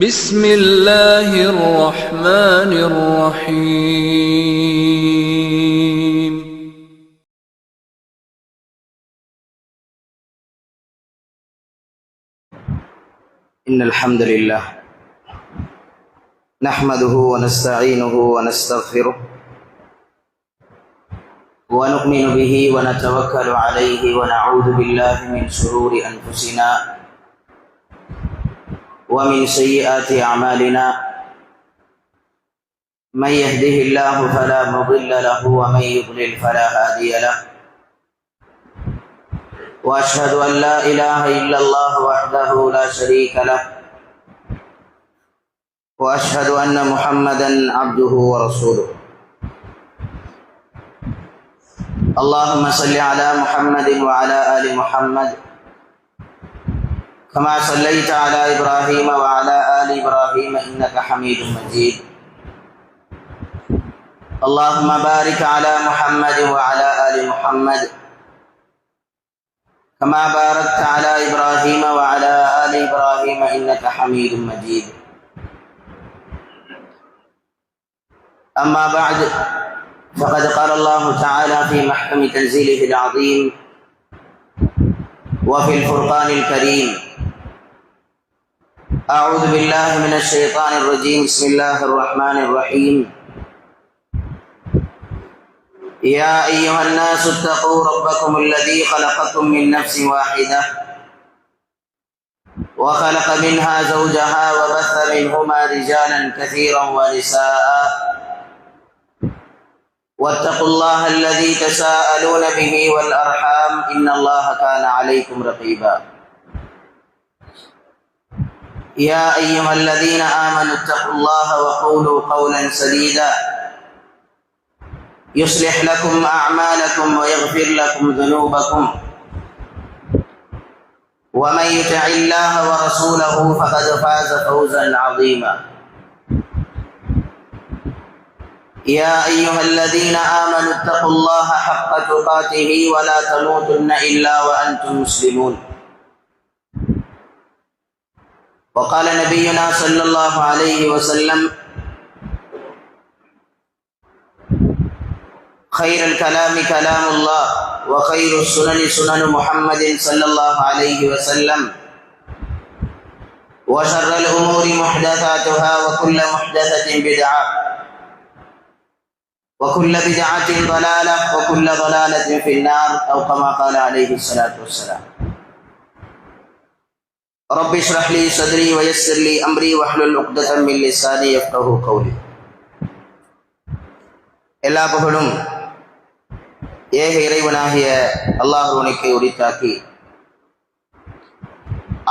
بسم الله الرحمن الرحيم. إن الحمد لله نحمده ونستعينه ونستغفره ونؤمن به ونتوكل عليه ونعوذ بالله من شرور أنفسنا ومن سيئات أعمالنا. من يهده الله فلا مضل له ومن يضلل فلا هادي له، وأشهد أن لا إله إلا الله وحده لا شريك له، وأشهد أن محمدا عبده ورسوله. اللهم صل على محمد وعلى آل محمد كما صليت على إبراهيم وعلى آل إبراهيم إنك حميد مجيد. اللهم بارك على محمد وعلى آل محمد كما باركت على إبراهيم وعلى آل إبراهيم إنك حميد مجيد. أما بعد، فقد قال الله تعالى في محكم تنزيله العظيم وفي الفرقان الكريم: أعوذ بالله من الشيطان الرجيم. بسم الله الرحمن الرحيم. يا أيها الناس اتقوا ربكم الذي خلقكم من نفس واحدة وخلق منها زوجها وبث منهما رجالا كثيرا ونساء واتقوا الله الذي تساءلون به والأرحام إن الله كان عليكم رقيبا. يا أيها الذين آمنوا اتقوا الله وقولوا قولا سديدا يصلح لكم أعمالكم ويغفر لكم ذنوبكم، ومن يطع الله ورسوله فقد فاز فوزا عظيما. يا أيها الذين آمنوا اتقوا الله حق تقاته ولا تموتن إلا وأنتم مسلمون. وقال نبينا صلى الله عليه وسلم: خير الكلام كلام الله، وخير السنن سنن محمد صلى الله عليه وسلم، وشر الأمور محدثاتها وكل محدثة بدعة وكل بدعة ضلالة وكل ضلالة في النار، أو كما قال عليه الصلاة والسلام. رب اشرح لي صدري ويسر لي أمري واحلل عقدة من لساني يفقهوا قولي. எல்லா புகழும் ஏக இறைவனாகிய அல்லாஹ்வுக்கே உரித்தாக்கி,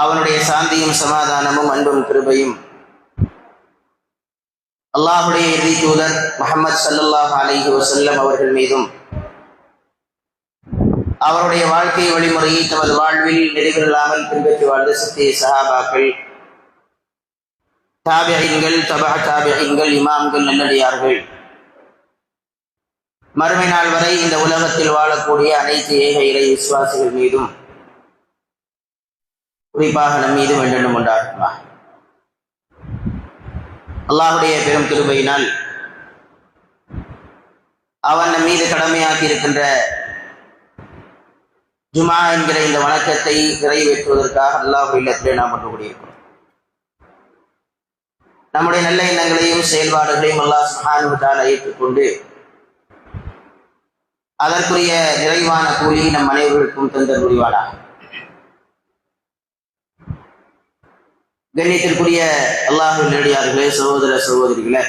அவனுடைய சாந்தியும் சமாதானமும் அன்பும் கிருபையும் அல்லாஹ்வுடைய இறுதி தூதர் முஹம்மது ஸல்லல்லாஹு அலைஹி வஸல்லம் அவர்கள் மீதும், அவருடைய வாழ்க்கை வழிமுறையை தமது வாழ்வில் நெறிகொள்ளாமல் பின்பற்றி வாழ்ந்த சத்திய சஹாபாக்கள், தாபிஈன்கள், தபஅ தாபிஈன்கள், இமாம்கள், நல்லடியார்கள், மறுமை நாள் வரை இந்த உலகத்தில் வாழக்கூடிய அனைத்து ஏக இறை விசுவாசிகள் மீதும் குறிப்பாக நம் மீது வேண்டென்றும் உண்டாகுமா. அல்லாஹுடைய பெரும் கிருபையினால் அவன் நம் மீது கடமையாக்கி இருக்கின்ற ஜுமா என்கிற இந்த வணக்கத்தை நிறைவேற்றுவதற்காக அல்லாஹ்வுடைய இல்லத்திலே நாம் ஒன்று கூடியிருக்கிறோம். நம்முடைய நல்ல எண்ணங்களையும் செயல்பாடுகளையும் அல்லாஹ் சுப்ஹானஹு வ தஆலா ஏற்றுக்கொண்டு அதற்குரிய நிறைவான கூலி நம் அனைவருக்கும் தந்தர் புரிவானாக. கண்ணியத்திற்குரிய அல்லாஹ்வின் நல்லடியார்களே, சகோதர சகோதரிகளே,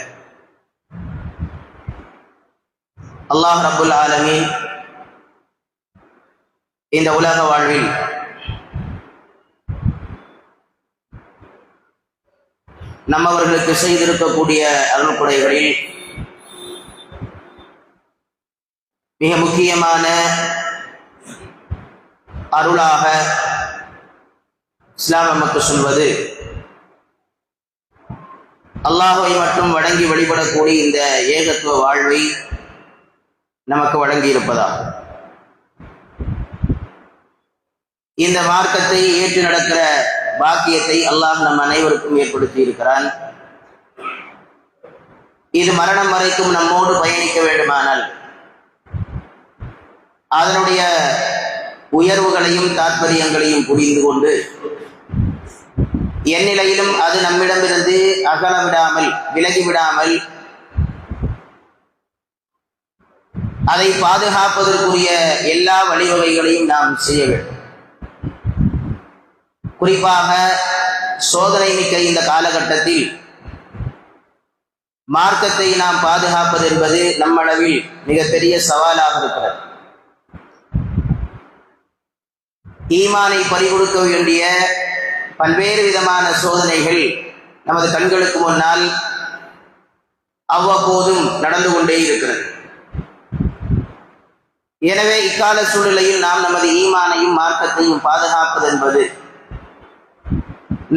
அல்லாஹ் ரப்புல் ஆலமீன் இந்த உலக வாழ்வில் நம்மவர்களுக்கு செய்திருக்கக்கூடிய அருள்கொடைகளில் மிக முக்கியமான அருளாக இஸ்லாம் நமக்கு சொல்வது, அல்லாஹ்வை மட்டும் வணங்கி வழிபடக்கூடிய இந்த ஏகத்துவ வாழ்வை நமக்கு வழங்கி இருப்பதாகும். இந்த மார்க்கத்தை ஏற்று நடக்கிற பாக்கியத்தை அல்லாஹ் நம் அனைவருக்கும் ஏற்படுத்தி இருக்கிறான். இது மரணம் வரைக்கும் நம்மோடு பயணிக்க வேண்டுமானால் அதனுடைய உயர்வுகளையும் தாற்பயங்களையும் புரிந்து கொண்டு எந்நிலையிலும் அது நம்மிடமிருந்து அகலவிடாமல் விலகிவிடாமல் அதை பாதுகாப்பதற்குரிய எல்லா வழிவகைகளையும் நாம் செய்ய வேண்டும். குறிப்பாக சோதனை மிக்க இந்த காலகட்டத்தில் மார்க்கத்தை நாம் பாதுகாப்பது என்பது நம்மளவில் மிகப்பெரிய சவாலாக இருக்கிறது. ஈமானை பறிகொடுக்க வேண்டிய பல்வேறு விதமான சோதனைகள் நமது கண்களுக்கு முன்னால் அவ்வப்போதும் நடந்து கொண்டே இருக்கிறது. எனவே இக்கால சூழ்நிலையில் நாம் நமது ஈமானையும் மார்க்கத்தையும் பாதுகாப்பது என்பது,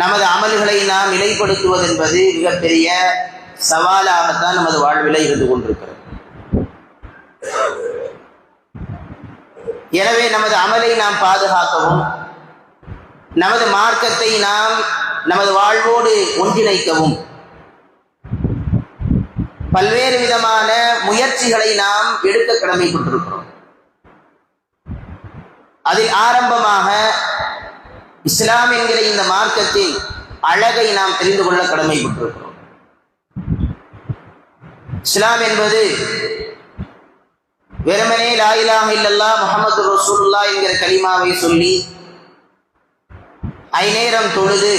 நமது அமல்களை நாம் நிலைப்படுத்துவது என்பது மிகப்பெரிய சவாலாகத்தான் நமது வாழ்வில் இருந்து கொண்டிருக்கிறது. எனவே நமது அமலை நாம் பாதுகாக்கவும், நமது மார்க்கத்தை நாம் நமது வாழ்வோடு ஒன்றிணைக்கவும் பல்வேறு விதமான முயற்சிகளை நாம் எடுக்க கடமைப்பட்டிருக்கிறோம். அதில் ஆரம்பமாக இஸ்லாம் என்கிற இந்த மார்க்கத்தின் அழகை நாம் தெரிந்து கொள்ள கடமைப்பட்டிருக்கிறோம். இஸ்லாம் என்பது வெறுமனே லா இலாஹ இல்லல்லாஹ் முஹம்மது ரசூலுல்லாஹ் என்கிற கலிமாவை சொல்லி ஐநேரம் தொழுது,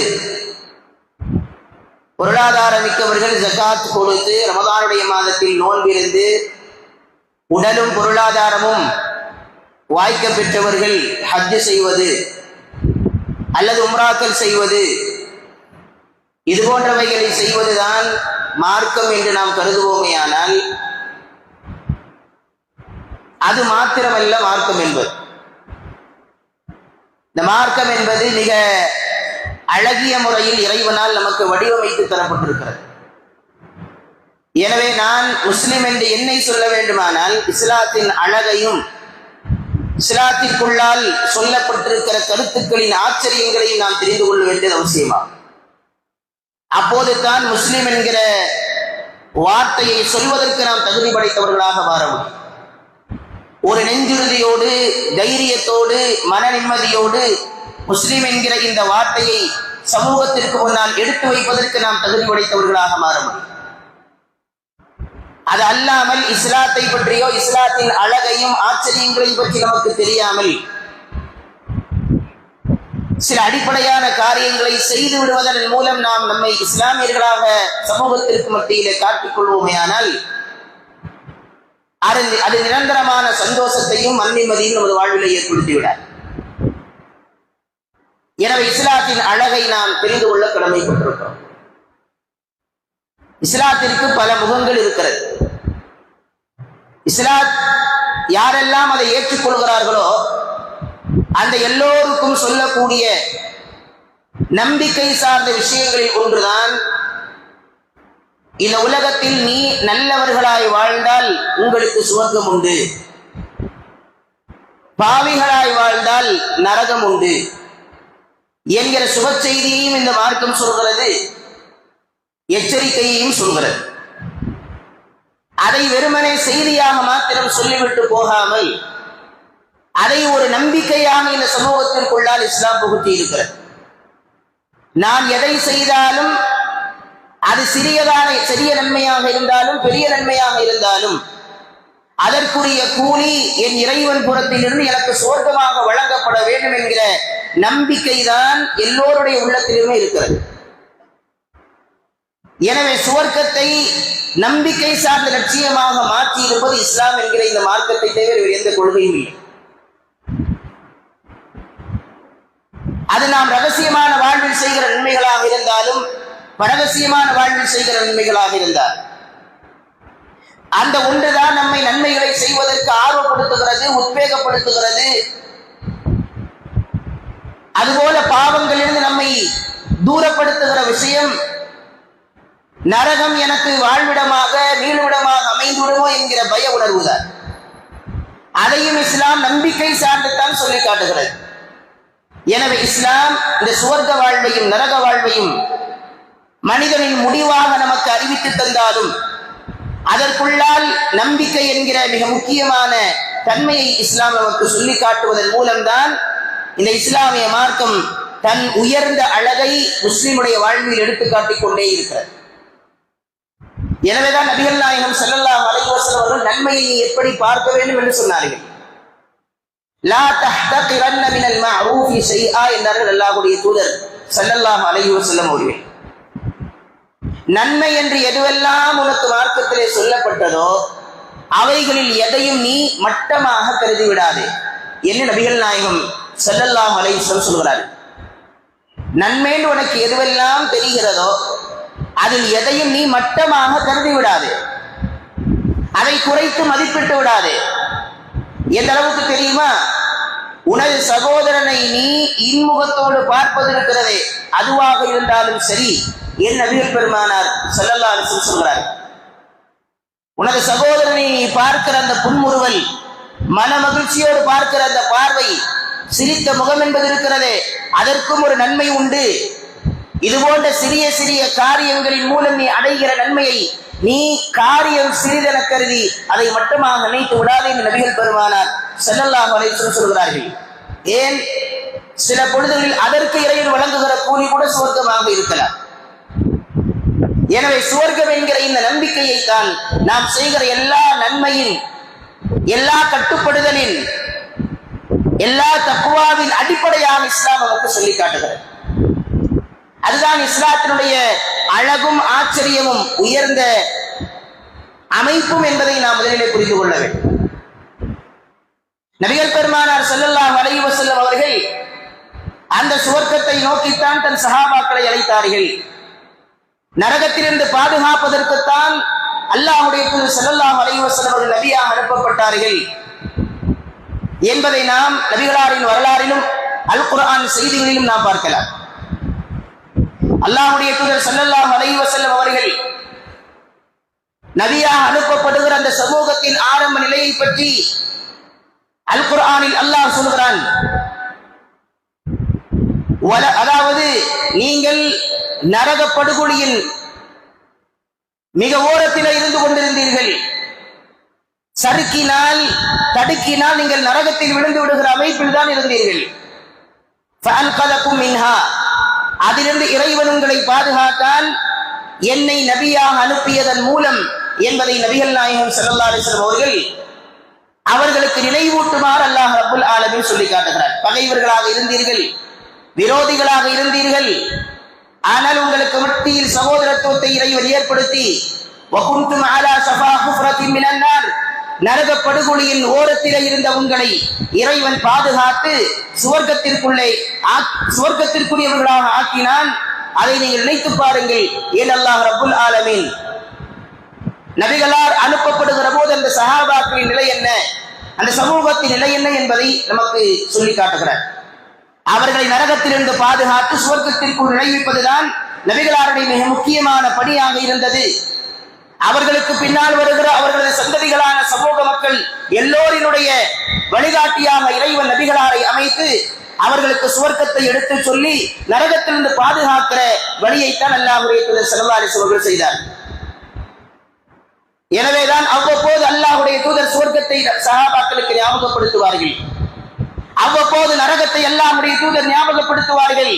பொருளாதார மிக்கவர்கள் ஜகாத் கொடுத்து, ரமதானுடைய மாதத்தில் நோன்பிருந்து உடலும் பொருளாதாரமும் வாய்க்க பெற்றவர்கள் ஹஜ் செய்வது அல்லது உம்ராக்கள் செய்வது, இது போன்றவைகளை செய்வதுதான் மார்க்கம் என்று நாம் கருதுவோமேயானால் அது மாத்திரமல்ல மார்க்கம் என்பது. இந்த மார்க்கம் என்பது மிக அழகிய முறையில் இறைவனால் நமக்கு வடிவமைத்து தரப்பட்டிருக்கிறது. எனவே நான் முஸ்லிம் என்று என்னை சொல்ல வேண்டுமானால் இஸ்லாத்தின் அழகையும் இஸ்லாத்திற்குள்ளால் சொல்லப்பட்டிருக்கிற கருத்துக்களின் ஆச்சரியங்களையும் நாம் தெரிந்து கொள்ள வேண்டியது அவசியமாகும். அப்போது தான் முஸ்லிம் என்கிற வார்த்தையை சொல்வதற்கு நாம் தகுதி படைத்தவர்களாக மாற முடியும். ஒரு நெஞ்சுறுதியோடு, தைரியத்தோடு, மன நிம்மதியோடு முஸ்லிம் என்கிற இந்த வார்த்தையை சமூகத்திற்கு முன்னால் எடுத்து வைப்பதற்கு நாம் தகுதி படைத்தவர்களாக மாற முடியும். அது அல்லாமல் இஸ்லாத்தை பற்றியோ இஸ்லாத்தின் அழகையும் ஆச்சரியங்களையும் பற்றி நமக்கு தெரியாமல் சில அடிப்படையான காரியங்களை செய்து விடுவதன் மூலம் நாம் நம்மை இஸ்லாமியர்களாக சமூகத்திற்கு மத்தியிலே காட்டிக் கொள்வோமேயானால் அது நிரந்தரமான சந்தோஷத்தையும் மன்னிமதியும் நமது வாழ்விலை ஏற்படுத்திவிடார். எனவே இஸ்லாத்தின் அழகை நாம் தெரிந்து கொள்ள கடமைப்பட்டிருக்கிறோம். இஸ்லாத்திற்கு பல முகங்கள் இருக்கிறது. இஸ்லாம் யாரெல்லாம் அதை ஏற்றுக்கொள்கிறார்களோ அந்த எல்லோருக்கும் சொல்லக்கூடிய நம்பிக்கை சார்ந்த விஷயங்களில் ஒன்றுதான், இந்த உலகத்தில் நீ நல்லவர்களாய் வாழ்ந்தால் உங்களுக்கு சுவர்க்கம் உண்டு, பாவிகளாய் வாழ்ந்தால் நரகம் உண்டு என்கிற சுப செய்தியையும் இந்த மார்க்கம் சொல்கிறது, எச்சரிக்கையையும் சொல்கிறது. அதை வெறுமனே செய்தியாக மாத்திரம் சொல்லிவிட்டு போகாமல் அதை ஒரு நம்பிக்கையாக இந்த சமூகத்திற்குள்ளால் இஸ்லாம் புகுத்தி இருக்கிறது. நான் எதை செய்தாலும் அது சிறிய நன்மையாக இருந்தாலும் பெரிய நன்மையாக இருந்தாலும் அதற்குரிய கூலி என் இறைவன் புறத்திலிருந்து எனக்கு சொர்க்கமாக வழங்கப்பட வேண்டும் என்கிற நம்பிக்கை தான் எல்லோருடைய உள்ளத்திலுமே இருக்கிறது. எனவே சுவர்க்கத்தை நம்பிக்கை சார்ந்த லட்சியமாக மாற்றி இருப்பது இஸ்லாம் என்கிற இந்த மார்க்கத்தை தவிர வேறு எந்த கொள்கையும் இல்லை. அது நாம் ரகசியமான வாழ்வில் செய்கிற நன்மைகளாக இருந்தாலும் பரகசியமான வாழ்வில் செய்கிற நன்மைகளாக இருந்தால் அந்த ஒன்றுதான் நம்மை நன்மைகளை செய்வதற்கு ஆர்வப்படுத்துகிறது, உத்வேகப்படுத்துகிறது. அதுபோல பாவங்களிலிருந்து நம்மை தூரப்படுத்துகிற விஷயம் நரகம் எனக்கு வாழ்விடமாக நீள்விடமாக அமைந்துவிடுமோ என்கிற பய உணர்வுதான். அதையும் இஸ்லாம் நம்பிக்கை சார்ந்துத்தான் சொல்லி காட்டுகிறது. எனவே இஸ்லாம் இந்த சுவர்க்க வாழ்வையும் நரக வாழ்வையும் மனிதனின் முடிவாக நமக்கு அறிவித்து தந்தாலும் அதற்குள்ளால் நம்பிக்கை என்கிற மிக முக்கியமான தன்மையை இஸ்லாம் நமக்கு சொல்லி காட்டுவதன் மூலம்தான் இந்த இஸ்லாமிய மார்க்கம் தன் உயர்ந்த அழகை முஸ்லிமுடைய வாழ்வில் எடுத்து காட்டிக் கொண்டே இருக்கிறது. எனவேதான் நபிகள் நாயகம் ஸல்லல்லாஹு அலைஹி வஸல்லம் அவர்கள் நன்மையை எப்படி பார்க்க வேண்டும் என்று சொன்னார்கள். லா தஹ்தகிரன்ன மினல் மஅரூஃபி ஷைஆ என்றார்கள் அல்லாஹ்வுடைய தூதர் ஸல்லல்லாஹு அலைஹி வஸல்லம் அவர்கள். நன்மை என்று எதுவெல்லாம் உனக்கு மார்க்கத்திலே சொல்லப்பட்டதோ அவைகளில் எதையும் நீ மட்டமாக கருதி விடாதே என்று நபிகள் நாயகம் ஸல்லல்லாஹு அலைஹி வஸல்லம் சொல்கிறார்கள். நன்மைன்னு உனக்கு எதுவெல்லாம் தெரிகிறதோ அதில் எதையும் நீ மட்டமாக கருதி விடாதே, அதை குறைத்து மதிப்பிட்டு விடாதே. எந்த அளவுக்கு தெரியுமா? உனது சகோதரனை நீ இன்முகத்தோடு பார்ப்பது இருக்கிறதே, அதுவாக இருந்தாலும் சரி, என் நபிகள் பெருமானார் ஸல்லல்லாஹு அலைஹி வஸல்லம் சொல்கிறார், உனது சகோதரனை நீ பார்க்கிற அந்த புன்முறுவல், மன மகிழ்ச்சியோடு பார்க்கிற அந்த பார்வை, சிரித்த முகம் என்பது இருக்கிறதே, அதற்கும் ஒரு நன்மை உண்டு. இது போன்ற சிறிய சிறிய காரியங்களின் மூலம் நீ அடைகிற நன்மையை நீ காரியம் சிறிதென கருதி அதை மட்டுமாக நினைத்து விடாதே என்று நபிகள் பெருமானார் ஸல்லல்லாஹு அலைஹி வஸல்லம் சொல்கிறார்கள். ஏன், சில பொழுதுகளில் அதற்கு இறைவன் வழங்குகிற கூலி கூட சுவர்க்கமாக இருக்கலாம். எனவே சுவர்க்கம் என்கிற இந்த நம்பிக்கையை தான் நாம் செய்கிற எல்லா நன்மையின், எல்லா கட்டுப்படுதலின், எல்லா தக்வாவின் அடிப்படையாக இஸ்லாம் நமக்கு சொல்லி காட்டுகிறது. அதுதான் இஸ்லாத்தினுடைய அழகும் ஆச்சரியமும் உயர்ந்த அமைப்பும் என்பதை நாம் முதலிலே புரிந்து கொள்ள வேண்டும். நபிகள் பெருமானார் ஸல்லல்லாஹு அலைஹி வஸல்லம் அவர்கள் அந்த சுவர்க்கத்தை நோக்கித்தான் தன் சஹாபாக்களை அழைத்தார்கள். நரகத்திலிருந்து பாதுகாப்பதற்குத்தான் அல்லாஹ்வுடைய தூதர் ஸல்லல்லாஹு அலைஹி வஸல்லம் அவர்கள் நபியாக அனுப்பப்பட்டார்கள் என்பதை நாம் நபிகளாரின் வரலாறிலும் அல் குர்ஆன் செய்திகளிலும் நாம் பார்க்கலாம். அல்லாஹ்வுடைய தூதர் ஸல்லல்லாஹு அலைஹி வஸல்லம் அவர்கள் நபியாக அனுப்பப்படுகிற அந்த சமூகத்தின் ஆரம்ப நிலையை பற்றி அல் குர்ஆனில் அல்லாஹ் சொல்கிறான். அதாவது, நீங்கள் நரக படுகொலியின் மிக ஓரத்தில் இருந்து கொண்டிருந்தீர்கள், சறுக்கினால் தடுக்கினால் நீங்கள் நரகத்தில் விழுந்து விடுகிற அமைப்பில் தான் இருந்தீர்கள். ஃபஅன்கதகும் மின்ஹா, அதிலிருந்து இறைவன் உங்களை பாதுகாத்தான் என்னை நபியாக அனுப்பியதன் மூலம் என்பதை நபிகள் நாயகம் ஸல்லல்லாஹு அலைஹி வஸல்லம் அவர்கள் அவர்களுக்கு நினைவூட்டுமாறு அல்லாஹ் ரப்புல் ஆலமீன் சொல்லி காட்டுகிறார். பகைவர்களாக இருந்தீர்கள், விரோதிகளாக இருந்தீர்கள், ஆனால் உங்களுக்கு மத்தியில் சகோதரத்துவத்தை இறைவன் ஏற்படுத்தி வகுந்தும் அலா ஸஃபா ஹுஃப்ரத்தின் மினன் நார், நரக படுகொலியின் ஓரத்திலே இருந்த உங்களை இறைவன் பாதுகாத்து சுவர்க்கத்திற்குரியவர்களாக ஆக்கினான். அதை நீங்கள் நினைத்து பாருங்கள். ஏன் அல்லாஹ் ரப்புல் ஆலமீன் நபிகளார் அனுப்பப்படுகிற போது அந்த சஹாபாக்களின் நிலை என்ன, அந்த சமூகத்தின் நிலை என்ன என்பதை நமக்கு சொல்லி காட்டுகிறார். அவர்களை நரகத்திலிருந்து பாதுகாத்து சுவர்க்கத்திற்குள் நுழைவிப்பதுதான் நபிகளாருடைய மிக முக்கியமான பணியாக இருந்தது. அவர்களுக்கு பின்னால் வருகிற அவர்களது சந்ததிகளான சமூக மக்கள் எல்லோரினுடைய வழிகாட்டியாக இறைவன் நபிகளாரை அமைத்து அவர்களுக்கு சுவர்க்கத்தை எடுத்து சொல்லி நரகத்திலிருந்து பாதுகாக்கிற வழியைத்தான் அல்லாஹ்வுடைய தூதர் ஸல்லல்லாஹு அலைஹி வஸல்லம் அவர்கள் செய்தார். எனவேதான் அவ்வப்போது அல்லாஹ்வுடைய தூதர் சுவர்க்கத்தை சஹாபாக்களுக்கு ஞாபகப்படுத்துவார்கள், அவ்வப்போது நரகத்தை அல்லாஹ்வுடைய தூதர் ஞாபகப்படுத்துவார்கள்.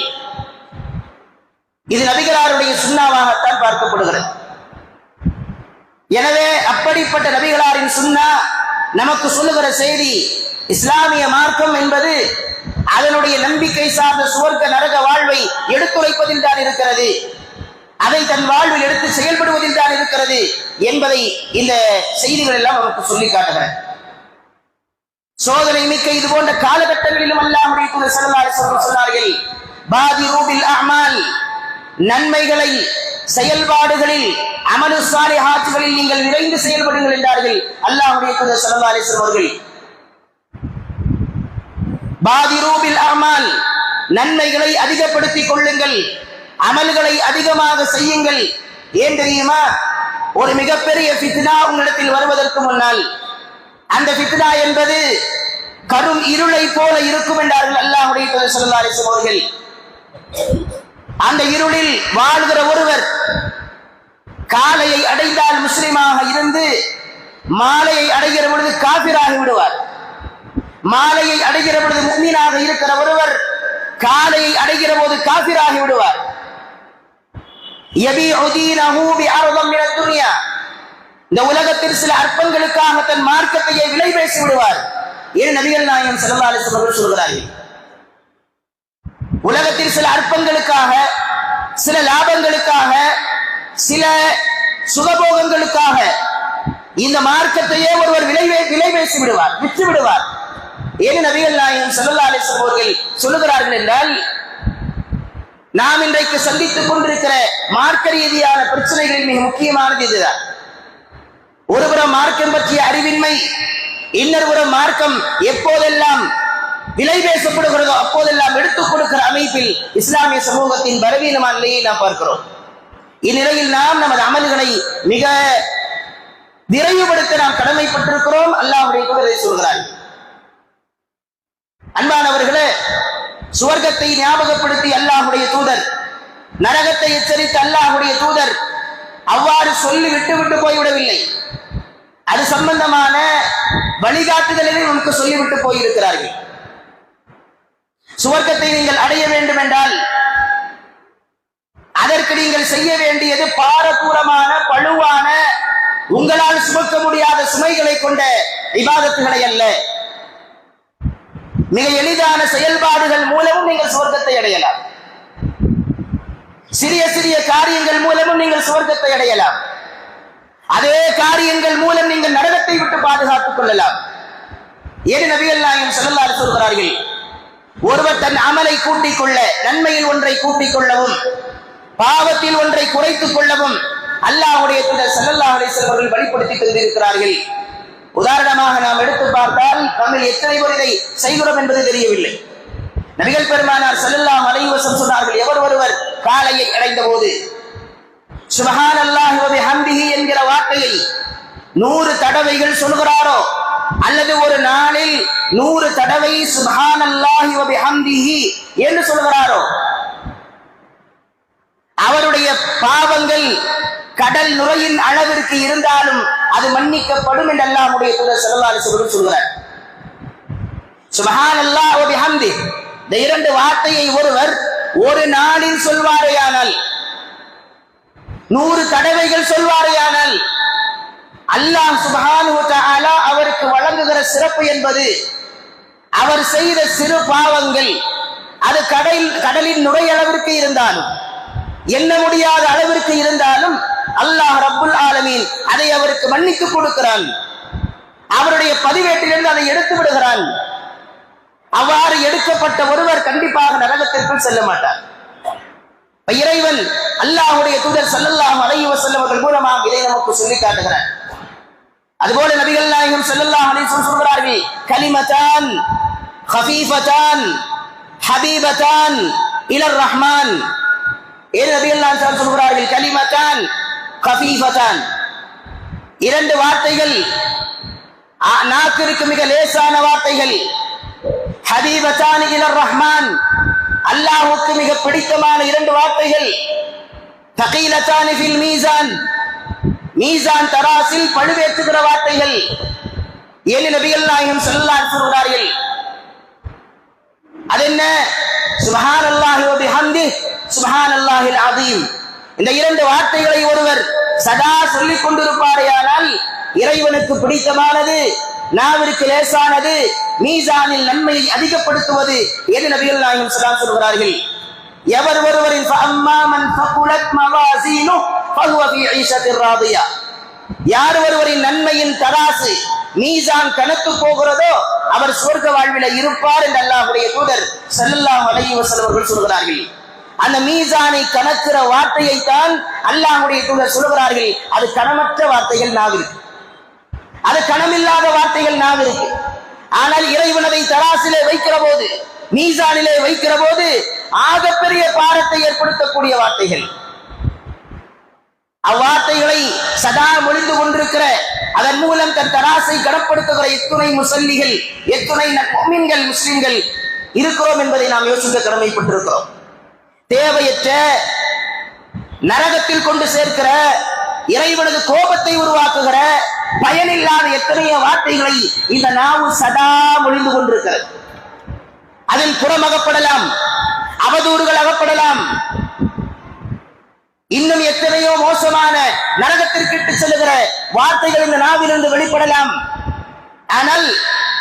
இது நபிகளாருடைய சுன்னாவாகத்தான் பார்க்கப்படுகிறது. எனவே அப்படிப்பட்ட நபிகளாரின் சுன்னா நமக்கு சொல்லுகிற செய்தி, இஸ்லாமிய மார்க்கம் என்பது அதனுடைய நம்பிக்கை சார்ந்த சுவர்க்க நரக வாழ்வை எடுத்துரைப்பதில் தான் இருக்கிறது, அதை தன் வாழ்வில் எடுத்து செயல்படுவதில் தான் இருக்கிறது என்பதை இந்த செய்திகள் எல்லாம் நமக்கு சொல்லி காட்டுகிறேன். சோதனை மிக்க இது போன்ற காலகட்டங்களிலும் அல்லாஹ்வுடைய தூதர் ஸல்லல்லாஹு அலைஹி வஸல்லம் சொன்னார்கள், பாதிரு பில் அமால், நன்மைகளை செயல்பாடுகளில் அமலு சாலிஹாத்துகளில் நீங்கள் விரைந்து செயல்படுங்கள் என்றார்கள் அல்லாஹ்வுடைய தூதர் ஸல்லல்லாஹு அலைஹி வஸல்லம் அவர்கள். பாதிரு பில் அமால், நன்மைகளை அதிகப்படுத்திக் கொள்ளுங்கள், அமல்களை அதிகமாக செய்யுங்கள். ஏன் தெரியுமா? ஒரு மிகப்பெரிய ஃபித்னா உங்களிடத்தில் வருவதற்கு முன்னால் அந்த ஃபித்னா என்பது கரும் இருளை போல இருக்கும் என்றார்கள் அல்லாஹ்வுடைய தூதர் ஸல்லல்லாஹு அலைஹி வஸல்லம் அவர்கள். அந்த இருளில் வாழ்கிற ஒருவர் காலையை அடைந்தால் முஸ்லிமாக இருந்து மாலையை அடைகிற பொழுது காபிராகி விடுவார். மாலையை அடைகிற பொழுது முஃமினாக இருக்கிற ஒருவர் காலையை அடைகிற போது காபிராகி விடுவார். யபீஉ தீனஹு பிஅர்தம் மினத் துன்யா, இந்த உலகத்தில் சில அற்பங்களுக்காக தன் மார்க்கத்தையே விலை பேசி விடுவார். ஏன் நபிகள் நாயகம் ஸல்லல்லாஹு அலைஹி வஸல்லம் சொல்கிறார்கள், உலகத்தில் சில அற்பங்களுக்காக, சில லாபங்களுக்காக, சில சுகபோகங்களுக்காக இந்த மார்க்கத்தையே ஒருவர் விலை பேசி விடுவார், விற்று விடுவார். ஏன் நபிகள் நாயகம் ஸல்லல்லாஹு அலைஹி வஸல்லம் அவர்கள் சொல்லுகிறார்கள் என்றால், நாம் இன்றைக்கு சந்தித்துக் கொண்டிருக்கிற மார்க்க ரீதியான பிரச்சனைகளில் மிக முக்கியமானது இதுதான். ஒருபுறம் மார்க்கம் பற்றிய அறிவின்மை, இன்னொரு மார்க்கம் எப்போதெல்லாம் விலை பேசப்படுகிறதோ அப்போதெல்லாம் எடுத்துக் கொடுக்கிற அமைப்பில் இஸ்லாமிய சமூகத்தின் பலவீனமான நிலையை நாம் பார்க்கிறோம். இந்நிலையில் நாம் நமது அமல்களை மிக விரைவுபடுத்த நாம் கடமைப்பட்டிருக்கிறோம். அல்லாஹ்வுடைய தூதர் சொல்கிறார். அன்பானவர்களே, சுவர்க்கத்தை ஞாபகப்படுத்தி அல்லாஹ்வுடைய தூதர், நரகத்தை எச்சரித்து அல்லாஹ்வுடைய தூதர் அவ்வாறு சொல்லி விட்டு போய்விடவில்லை. அது சம்பந்தமான வழிகாட்டுதலை நமக்கு சொல்லிவிட்டு போயிருக்கிறார்கள். சுவர்க்கத்தை நீங்கள் அடைய வேண்டும் என்றால் அதற்கு நீங்கள் செய்ய வேண்டியது பாரதூரமான, பழுவான, உங்களால் சுமக்க முடியாத சுமைகளை கொண்ட இபாதத்துகளை அல்ல. மிக எளிதான செயல்பாடுகள் மூலமும் நீங்கள் சுவர்க்கத்தை அடையலாம். சிறிய சிறிய காரியங்கள் மூலமும் நீங்கள் சுவர்க்கத்தை அடையலாம். அதே காரியங்கள் மூலம் நீங்கள் நரகத்தை விட்டு பாதுகாத்துக் கொள்ளலாம். ஏன் நபிகள் நாயகம் ஸல்லல்லாஹு அலைஹி வஸல்லம் சொல்கிறார்கள், ஒருவர் தன் அமலை கூட்டிக் கொள்ள, நன்மையில் ஒன்றை கூட்டிக் கொள்ளவும் பாவத்தில் ஒன்றை குறைத்துக் கொள்ளவும் அல்லாஹ்வுடைய தூதர் ஸல்லல்லாஹு அலைஹி வஸல்லம் அவர்கள் வழிபடுத்தி தந்திருக்கிறார்கள். உதாரணமாக நாம் எடுத்து பார்த்தால் நம்மில் எத்தனை பேர் இதை செய்கிறோம் என்பது தெரியவில்லை. நபிகள் பெருமானார் ஸல்லல்லாஹு அலைஹி வஸல்லம் சொன்னார்கள், எவர் ஒருவர் காலையை அடைந்த போது சுப்ஹானல்லாஹி வ பிஹம்திஹி என்கிற வார்த்தையை 100 தடவைகள் சொல்கிறாரோ, அல்லது ஒரு நாளில் 100 தடவை சுப்ஹானல்லாஹி வ பிஹம்திஹி என்று சொல்கிறாரோ, அவருடைய பாவங்கள் கடல் நுரையின் அளவிற்கு இருந்தாலும் அது மன்னிக்கப்படும் என்று அல்லாஹ்வுடைய தூதர் ஸல்லல்லாஹு அலைஹி வஸல்லம் சொல்கிறார். சுப்ஹானல்லாஹ் வ பிஹம்திஹி, இந்த 2 வார்த்தையை ஒருவர் ஒரு நாளில் சொல்வாரேயானால், 100 தடவைகள் சொல்வாரேயானால், அல்லாஹ் சுப்ஹானஹு வ தஆலா அவருக்கு வழங்குகிற சிறப்பு என்பது, அவர் செய்த சிறு பாவங்கள் அது கடலின் நுரையளவிற்கு இருந்தாலும், எண்ண முடியாத அளவிற்கு இருந்தாலும் அல்லாஹ் ரப்புல் ஆலமீன் அதை அவருக்கு மன்னித்து கொடுக்கிறான். அவருடைய பதிவேட்டிலிருந்து அதை எடுத்து விடுகிறான். அவ்வாறு எடுக்கப்பட்ட ஒருவர் கண்டிப்பாக நரகத்திற்குள் செல்ல மாட்டார். இறைவன் அல்லாஹ்வுடைய தூதர் ஸல்லல்லாஹு அலைஹி வஸல்லம் அவர்கள் மூலமாக இதை நமக்கு சொல்லி காட்டுகிறார். அதுபோல நபிகள் நாயகம் ஸல்லல்லாஹு அலைஹி வஸல்லம் சொல்கிறார்கள், கலிமதான் خفيفتان حبيبتان إلى الرحمن. ஏன் நபிகள் நாயகம் சொல்கிறார்கள் கலிமதான் கஃபீஃபதான், 2 வார்த்தைகள், நாக்கிற்கு மிக லேசான வார்த்தைகள், ஹபீபதான் இலர் ரஹ்மான், அல்லாஹ்வுக்கு மிக பிடித்தமான 2 வார்த்தைகள், தகீலதான் ஃபில் மீசான், மீசான் தராசில் பழுவேற்றுகிற வார்த்தைகள். ஏன் நபிகள் நாயகம் ஸல்லல்லாஹு அலைஹி வஸல்லம் சொல்கிறார்கள், அது என்ன? சுப்ஹானல்லாஹி வ பிஹம்திஹி சுப்ஹானல்லாஹில் அஸீம். இந்த 2 வார்த்தைகளை ஒருவர் சதா சொல்லிக் கொண்டிருப்பாரேயானால் இறைவனுக்கு பிடித்தமானது, நாவிற்கு லேசானது, மீசானில் நன்மையை அதிகப்படுத்துவது. எது நபிகள் நாயகம் ஸல்லல்லாஹு அலைஹி வஸல்லம் சொல்கிறார்கள், எவர் ஒருவரின் ஃபஅம்மா மன் ஃபகுலத் மவாஸீனுஹு ஃபஹுவ ஃபீ ஈஷத்திர் ராதியா, யார் ஒருவரின் நன்மையின் தராசு மீசான் கணக்கு போகிறதோ அவர் சொர்க்க வாழ்வில இருப்பார் என்று அல்லாஹ்வுடைய தூதர் ஸல்லல்லாஹு அலைஹி வஸல்லம் அவர்கள் சொல்கிறார்கள். அந்த மீசானை கணக்கிற வார்த்தையை தான் அல்லாஹ்வுடைய தூதர் சொல்கிறார்கள், அது கணமற்ற வார்த்தைகள் நாவிற்கு, அது கணமில்லாத வார்த்தைகள் நாவிற்கு. ஆனால் இறைவனதை தராசிலே வைக்கிற போது, மீசானிலே வைக்கிற போது ஆகப்பெரிய பாரத்தை ஏற்படுத்தக்கூடிய வார்த்தைகள். அவ்வார்த்தைகளை சதா மொழிந்து கொண்டிருக்கிற, அதன் மூலம் தன் தராசை கனப்படுத்துகிற எத்துணை முசல்லிகள், எத்துணை முஃமின்கள், முஸ்லிம்கள் இருக்கிறோம் என்பதை நாம் யோசிக்க கடமைப்பட்டிருக்கிறோம். தேவையற்ற நரகத்தில் கொண்டு சேர்க்கிற, இறைவனது கோபத்தை உருவாக்குகிற பயனில்லாத எத்தனையோ வார்த்தைகளை இந்த நாவு சதா மொழிந்து கொண்டிருக்கிறது. அதில் புறமகப்படலாம், அவதூறுகள் அகப்படலாம், இன்னும் எத்தனையோ மோசமான நரகத்திற்கு இட்டு செல்லுகிற வார்த்தைகள் இந்த நாவிலிருந்து வெளிப்படலாம். ஆனால்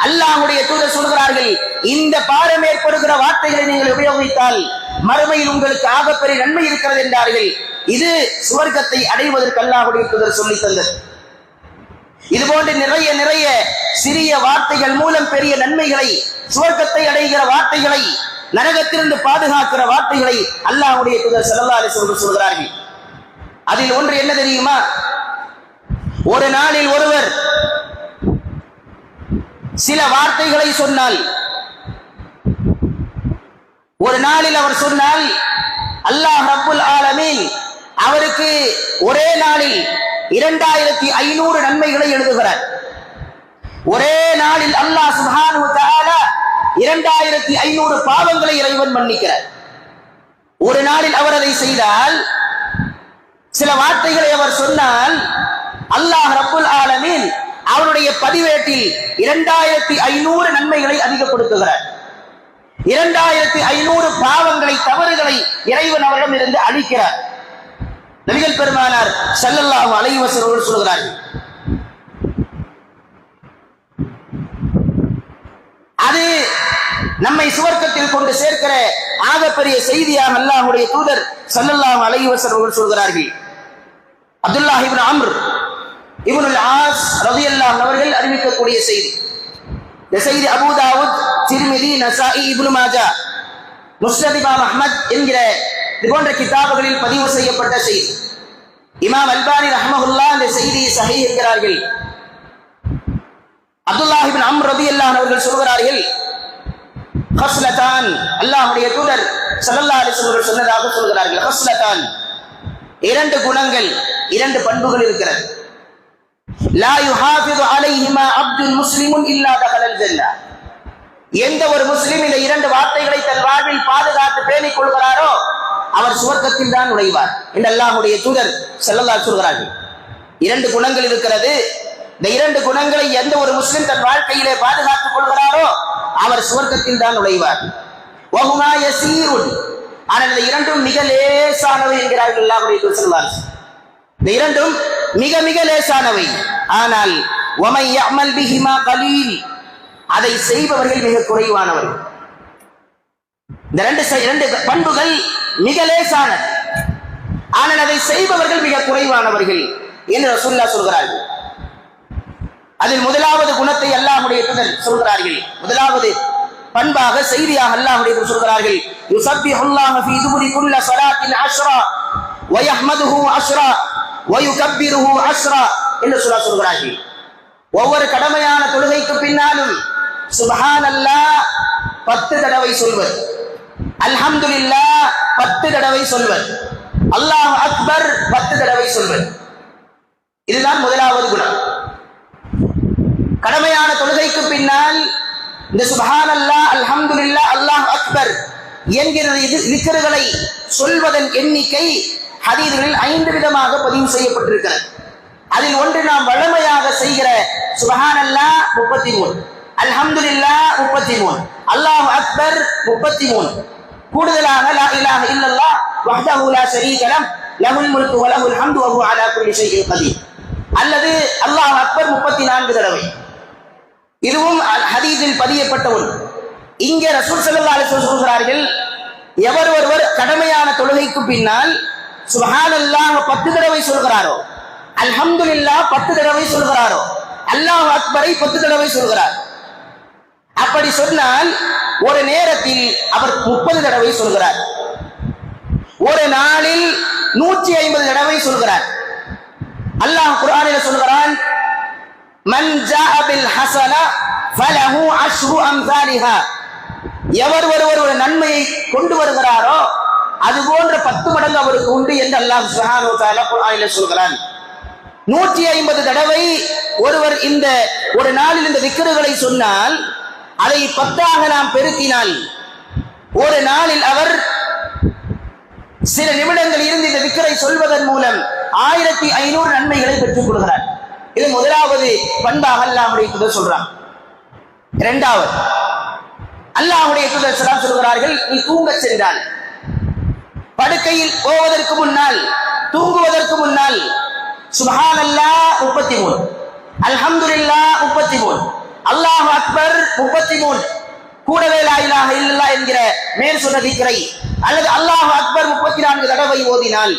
அல்லாஹ்வுடைய தூதர் சொல்கிறார்கள், இந்த பாரம் ஏற்படுகிற வார்த்தைகளை நீங்கள் உபயோகித்தால் மறுமையில் உங்களுக்கு ஆகப்பெரிய நன்மை இருக்கிறது என்றார்கள். இது சுவர்க்கத்தை அடைவதற்கு அல்லாஹ்வுடைய தூதர் சொல்லித் தந்தது. இது போன்ற நிறைய நிறைய சிறிய வார்த்தைகள் மூலம் பெரிய நன்மைகளை, சுவர்க்கத்தை அடைகிற வார்த்தைகளை, நரகத்திலிருந்து பாதுகாக்கிற வார்த்தைகளை அல்லாஹ்வுடைய தூதர் ஸல்லல்லாஹு அலைஹி வஸல்லம் சொல்கிறார்கள். அதில் ஒன்று என்ன தெரியுமா? ஒரு நாளில் ஒருவர் சில வார்த்தைகளை சொன்னால், ஒரு நாளில் அவர் சொன்னால் அல்லாஹ் ரப்புல் ஆலமீன் அவருக்கு ஒரே நாளில் 2500 நன்மைகளை எழுதுகிறார். ஒரே நாளில் அல்லாஹ் சுப்ஹானஹு வ தஆலா 2500 பாவங்களை இறைவன் மன்னிக்கிறார். ஒரு நாளில் அவர் அதை செய்தால், சில வார்த்தைகளை அவர் சொன்னால், அல்லாஹ் ரப்புல் ஆலமீன் அவருடைய பதிவேட்டில் 2500 நன்மைகளை அதிகப்படுத்துகிறார். 2500 பாவங்களை, தவறுகளை இறைவன் அவரிடம் இருந்து அழிக்கிறார். நபிகள் பெருமானார் ஸல்லல்லாஹு அலைஹி வஸல்லம் சொல்கிறார்கள், அது நம்மை சுவர்க்கத்தில் கொண்டு சேர்க்கிற ஆகப்பெரிய செய்தியாக அல்லாஹ்வுடைய தூதர் ஸல்லல்லாஹு அலைஹி வஸல்லம் சொல்கிறார்கள். அப்துல்லாஹ் இப்னு அம்ர் இப்னுல் ஆஸ் ரலியல்லாஹு அன்ஹு அவர்கள் அறிவிக்கக்கூடிய செய்தி. இந்த செய்தி அபூ தாவூத், திர்மிதி, நசாஇ, இப்னு மாஜா, முஸ்னத் இமாம் அஹ்மத் என்கிற இது போன்ற கிதாபுகளில் பதிவு செய்யப்பட்ட செய்தி. இமாம் அல்பானி ரஹ்மஹுல்லாஹ் இந்த செய்தியை சஹீஹ் என்கிறார்கள். அப்துல்லாஹ் இப்னு அம்ர் ரலியல்லாஹு அன்ஹு அவர்கள் சொல்கிறார்கள், ஹஸ்லதான், அல்லாஹ்வுடைய தூதர் ஸல்லல்லாஹு அலைஹி வஸல்லம் சொன்னதாக சொல்கிறார்கள். ஹஸ்லதான், 2 குணங்கள், 2 பண்புகள் இருக்கிறது. லா யுஹாஃபிது அலைஹிமா அப்துல் முஸ்லிமுன் இல்லா தகலல் ஜன்னah. எந்த ஒரு முஸ்லிம் இந்த 2 வார்த்தைகளை தன் வாழ்வில் பாதுகாத்து பேணிக் கொள்கிறாரோ அவர் சுவர்க்கத்தில் தான் நுழைவார் என்று அல்லாஹ்வுடைய தூதர் ஸல்லல்லாஹு அலைஹி சொல்கிறார்கள். 2 குணங்கள் இருக்கிறது. இந்த 2 குணங்களை எந்த ஒரு முஸ்லிம் தன் வாழ்க்கையிலே பாதுகாத்துக் கொள்கிறாரோ அவர் சுவர்க்கத்தில் தான் நுழைவார். வஹுமா யஸீருன், ஆனால் இந்த 2ம் மிக லேசானவை என்கிறார்கள் அல்லாஹ்வுடைய தூதர் ஸல்லல்லாஹு அலைஹி. இந்த 2ம் மிக மிக லேசானவை. ஆனால் வமை யஅமல் பிஹிமா கலீல், அதை செய்பவர்கள் மிக குறைவானவர்கள். இந்த 2 பண்புகள் மிக லேசானது, ஆனால் அதை செய்பவர்கள் மிக குறைவானவர்கள் என்று ரசூலுல்லாஹ் சொல்கிறார்கள். அதில் முதலாவது குணத்தை அல்லாஹ்வுடைய தூதர் சொல்கிறார்கள். முதலாவது பண்பாக, செய்தியாக அல்லாஹ்வுடைய தூதர் சொல்கிறார்கள், யுஸப்பிஹுல்லாஹு ஃபீ துபுரி குல்ல ஸலாத்தின் அஷ்ரா வ யஹ்மதுஹு அஷ்ரா வ யுகப்பிருஹு அஷ்ரா என்று சொல்கிறார்கள். ஒவ்வொரு கடமையான தொழுகைக்கு பின்னாலும் சுப்ஹானல்லாஹ் 10 தடவை சொல்வர், அல்ஹம்துலில்லாஹ் 10 தடவை சொல்வர், அல்லாஹ் அக்பர் 10 தடவை சொல்வர். இதுதான் முதலாவது குணம். கடமையான தொழுகைக்கு பின்னால் இந்த சுப்ஹானல்லாஹ், அல்ஹம்துலில்லாஹ், அல்லாஹ் அக்பர் என்கிற திக்ருகளை சொல்வதன் எண்ணிக்கை ஹதீஸ்களில் 5 விதமாக பதிவு செய்யப்பட்டிருக்கிறது. அதில் ஒன்று நாம் வழமையாக செய்கிற சுப்ஹானல்லாஹ் 33, அல்ஹம்துலில்லாஹ் 33, அல்லாஹ் அக்பர் 33, கூடுதலாக லா இலாஹ இல்லல்லாஹ் வஹ்தஹு லா ஷரீக லஹ் லஹுல் முல்கு வ லஹுல் ஹம்து வ ஹுவ அலா குல்லி ஷைஇன் கதீர், அல்லது அல்லாஹ் அக்பர் 34 தடவை. இதுவும் ஹதீஸில் பதியப்பட்ட ஒன்று. இங்கே ரசூல் ஸல்லல்லாஹு அலைஹி வஸல்லம் சொல்கிறார்கள், எவர் ஒருவர் கடமையான தொழுகைக்கு பின்னால் சுப்ஹானல்லாஹ் 10 தடவை சொல்கிறாரோ, அல்ஹம்துலில்லாஹ் 10 தடவை சொல்கிறாரோ, அல்லாஹ் அக்பரை 10 தடவை சொல்கிறார், அப்படி சொன்னால் ஒரு நேரத்தில் அவர் 30 தடவை சொல்கிறார். ஒரு நாளில் 150 தடவை சொல்கிறார். அல்லாஹ் குர்ஆனில் சொல்கிறான், மன் ஜாஅ பில் ஹஸனா ஃபலஹு அஷ்ரு அம்சாலிஹா, எவர் ஒருவர் ஒரு நன்மையை கொண்டு வருகிறாரோ அது போன்ற 10 மடங்கு அவருக்கு உண்டு என்று அல்லாஹ் சுப்ஹானஹு வ தஆலா குர்ஆனில் சொல்கிறான். 150 தடவை ஒருவர் இந்த ஒரு நாளில் இந்த திக்ருகளை சொன்னால், அதை 10ஆக நாம் பெருக்கினால் ஒரு நாளில் அவர் சில நிமிடங்கள் இருந்து இந்த திக்ரை சொல்வதன் மூலம் 1500 நன்மைகளை பெற்றுக் கொள்கிறார். இது முதலாவது பண்பாக அல்லாஹ்வுடைய தூதர் சொல்றாங்க. இரண்டாவது, அல்லாஹ்வுடைய தூதர் சொல்கிறார்கள், நீ தூங்க சென்றால் படுக்கையில் போவதற்கு முன்னால், தூங்குவதற்கு முன்னால் சுப்ஹானல்லாஹ் 33, அல்ஹம்துலில்லாஹ் 33, அல்லாஹு அக்பர் 33, கூடவே லா இலாஹ இல்லல்லாஹ் என்கிற மேல் சொன்ன திக்ரை அல்லது அல்லாஹு அக்பர் 34 தடவை ஓதினால்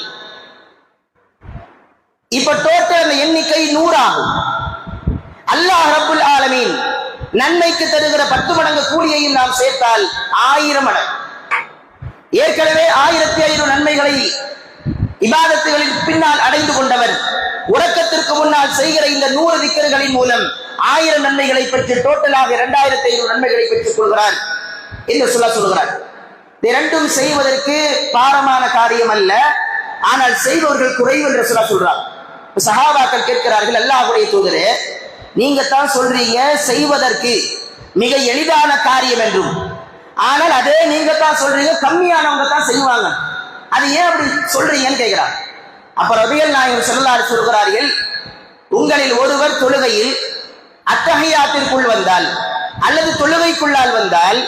இப்ப டோட்டல் அந்த எண்ணிக்கை 100 ஆகும். அல்லாஹ் ரப்புல் ஆலமீன் நன்மைக்கு தருகிற 10 மடங்கு கூலியையும் நாம் சேர்த்தால் 1000 மடங்கு. ஏற்கனவே 1500 நன்மைகளை இபாதத்துகளின் பின்னால் அடைந்து கொண்டவர் உறக்கத்திற்கு முன்னால் செய்கிற இந்த 100 திக்ருகளின் மூலம் 1000 நன்மைகளை பெற்று டோட்டலாக 2500 நன்மைகளை பெற்றுக் கொள்கிறார் என்று சொல்கிறார். இரண்டும் செய்வதற்கு பாரமான காரியம் அல்ல, ஆனால் செய்பவர்கள் குறைவு என்று சொல்றார். சஹாபாக்கள் கேட்கிறார்கள், அல்லாஹ்வுடைய தூதரே, நீங்க தான் சொல்றீங்க செய்வதற்கு மிக எளிதான காரியம் என்றும், ஆனால் அதே நீங்க தான் சொல்றீங்க கம்மியானவங்க தான் செய்வாங்க, அது ஏன் அப்படி சொல்றீங்கன்னு கேட்கிறார். அப்ப ரபியல் நாயகம் ஸல்லல்லாஹு அலைஹி சொல்கிறார்கள், உங்களில் ஒருவர் தொழுகையில் அத்தஹியாத்திற்குள் வந்தால் அல்லது தொழுகைக்குள்ளால் வந்தால்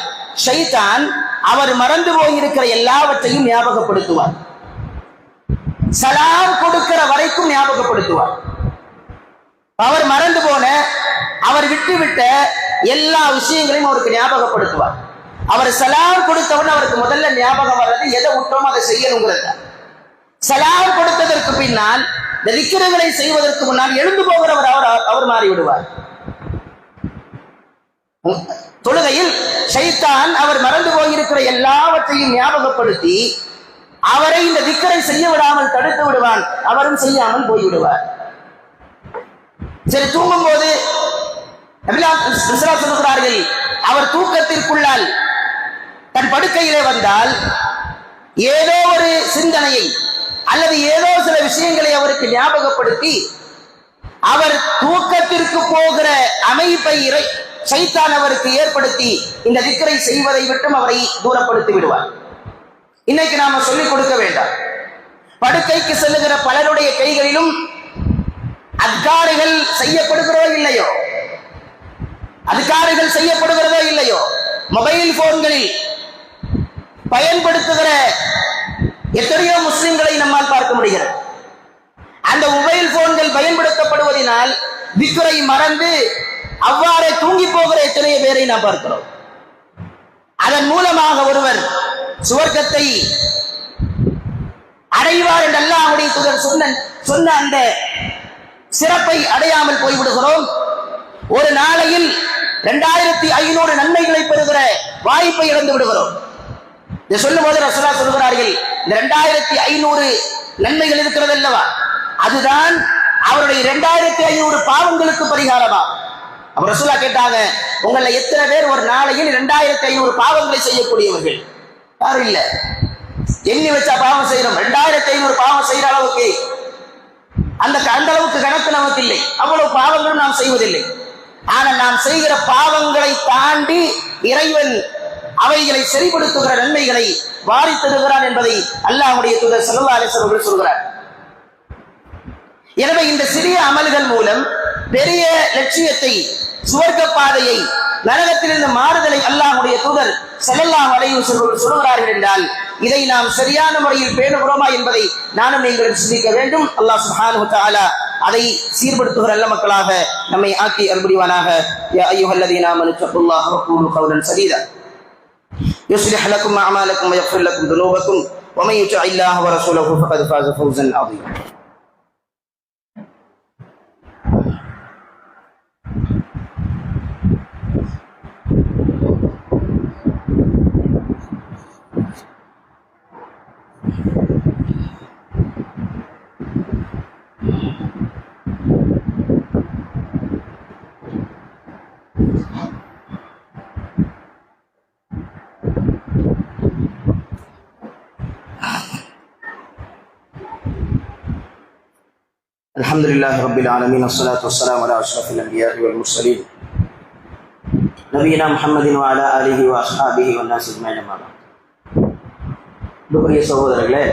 ஷைத்தான் அவர் மறந்து போயிருக்கிற எல்லாவற்றையும் ஞாபகப்படுத்துவார், சலாம் கொடுக்கிற வரைக்கும் ஞாபகப்படுத்துவார். அவர் மறந்து போன, அவர் விட்டுவிட்ட எல்லா விஷயங்களையும் அவருக்கு ஞாபகப்படுத்துவார். அவர் சலாம் கொடுத்தவன் அவருக்கு முதல்ல ஞாபகம் வர்றது எதை விட்டோமோ அதை செய்யணுங்கிறது. சலாம் கொடுத்ததற்கு பின்னால் இந்த திக்ருகளை செய்வதற்கு முன்னால் எழுந்து போகிறவர் அவர் மாறிவிடுவார். தொழுகையில் ஷைத்தான் அவர் மறந்து போயிருக்கிற எல்லாவற்றையும் ஞாபகப்படுத்தி அவரை இந்த திக்ரை செய்ய விடாமல் தடுத்து விடுவான், அவரும் செய்யாமல் போய்விடுவார். சரி, தூங்கும் போது சொல்கிறார்கள், அவர் தூக்கத்திற்குள்ளால் தன் படுக்கையிலே வந்தால் ஏதோ ஒரு சிந்தனையை அல்லது ஏதோ சில விஷயங்களை அவருக்கு ஞாபகப்படுத்தி அவர் தூக்கத்திற்கு போகிற அமைப்பை ஷைத்தான் அவருக்கு ஏற்படுத்தி இந்த திக்ரை செய்வதை விட்டும் அவரை தூரப்படுத்தி விடுவார். இன்னைக்கு நாம சொல்லிக் கொடுக்க வேண்டாம். படுக்கைக்கு செல்லுகிற பலருடைய கைகளிலும் அத்காரிகள் செய்யப்படுகிறதோ இல்லையோ, அத்காரிகள் செய்யப்படுகிறதோ இல்லையோ, மொபைல் போன்களில் பயன்படுத்துகிற எத்தனையோ முஸ்லிம்களை நம்மால் பார்க்க முடிகிறது. அந்த மொபைல் போன்கள் பயன்படுத்தப்படுவதனால் திக்ரை மறந்து அவ்வாறே தூங்கி போகிற எத்தனையோ பேரை நாம் பார்க்கிறோம். அதன் மூலமாக ஒருவர் சுவர்க்கத்தை அடைவார் என்று அல்லாஹ்வுடைய தூதர் சொன்ன அந்த சிறப்பை அடையாமல் போய்விடுகிறோம். ஒரு நாளையில் 2500 நன்மைகளை பெறுகிற வாய்ப்பை இழந்து விடுகிறோம். இதை சொல்லும் போது ரசூலுல்லாஹ் சொல்கிறார்கள், இந்த 2500 நன்மைகள் இருக்கிறது அல்லவா, அதுதான் அவருடைய 2500 பாவங்களுக்கு பரிகாரமா. அப்ப ரசூலுல்லாஹ் கேட்டாங்க, உங்களை எத்தனை பேர் ஒரு நாளையில் 2500 பாவங்களை செய்யக்கூடியவர்கள்? யாரும் இல்ல. எண்ணி வச்சா பாவம் செய்யறோம், 2500 பாவம் செய்யற அளவுக்கு அந்த அளவுக்கு கணக்கு நமக்கு இல்லை. அவ்வளவு பாவங்களும் நாம் செய்வதில்லை. ஆனால் நாம் செய்கிற பாவங்களை தாண்டி இறைவன் அவைகளை சரிபடுத்துகிற நன்மைகளை வாரி தருகிறான் என்பதை அல்லாஹ்வுடைய தூதர் ஸல்லல்லாஹு அலைஹி வஸல்லம் சொல்கிறார். எனவே இந்த சிறிய அமல்கள் மூலம் பெரிய லட்சியத்தை, சுவர்க்க பாதையை, நரகத்திலிருந்து மாறுதலை அல்லாஹ்வுடைய தூதர் ஸல்லல்லாஹு அலைஹி வஸல்லம் சொல்கிறார்கள் என்றால் இதை நாம் சரியான முறையில் பேணுகிறோமா என்பதை நானும் நீங்கள் சிந்திக்க வேண்டும். அல்லாஹ் சுப்ஹானஹு வ தஆலா அதை சீர்படுத்துகிற நல்ல மக்களாக நம்மை ஆக்கி அருள்புரிவானாக. யா அய்யுஹல்லதீன ஆமனு தக்குல்லாஹ வ கூலு கௌலன் சதீதா யுஸ்லிஹ் லக்கும் அஅமாலக்கும் வ யக்ஃபிர் லக்கும் துனூபக்கும் வ மன் யுத்திஇல்லாஹ வ ரசூலஹு ஃபகத் ஃபாஸ ஃபௌஸன் அதீமா. الحمد لله رب العالمين والصلاة والسلام على أشرف الأنبياء والمرسلين نبينا محمد وعلى آله وأصحابه والناس أجمعين أما بعد. அன்புக்குரிய சகோதரர்களே,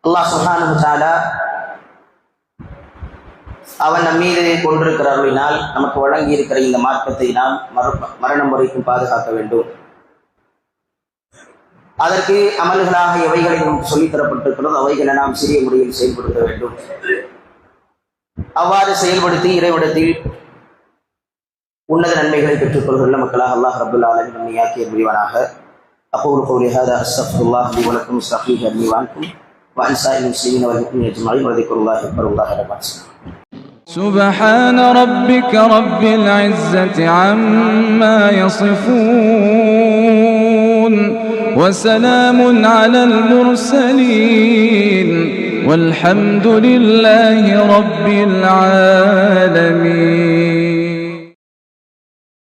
அல்லாஹ் சுப்ஹானஹு வ தஆலா அவன் நம் மீது கொண்டிருக்கிற அருளினால் நமக்கு வழங்கி இருக்கிற இந்த மார்க்கத்தை நாம் மரணம் வரைக்கும் பாதுகாக்க வேண்டும். அதற்கு அமல்களாக எவைகளை நமக்கு சொல்லித் தரப்பட்டிருக்கிறதோ அவைகளை நாம் சிறிய முறையில் செயல்படுத்த வேண்டும். அவ்வாறு செயல்படுத்தி இறைவிடத்தில் உன்னத நன்மைகளை பெற்றுக்கொள்கிற மக்களாக அல்லாஹ் ரப்பல் ஆலமீன் நம்மை ஆக்கிய புரிவானாக. أقول قولي هذا أستغفر الله لي ولكم واستغفروه لي وعنكم وعن سائر المسلمين والمؤمنين أجمعين وذكر الله أكبر والله أكبر. سبحان ربك رب العزة عما يصفون وسلام على المرسلين والحمد لله رب العالمين.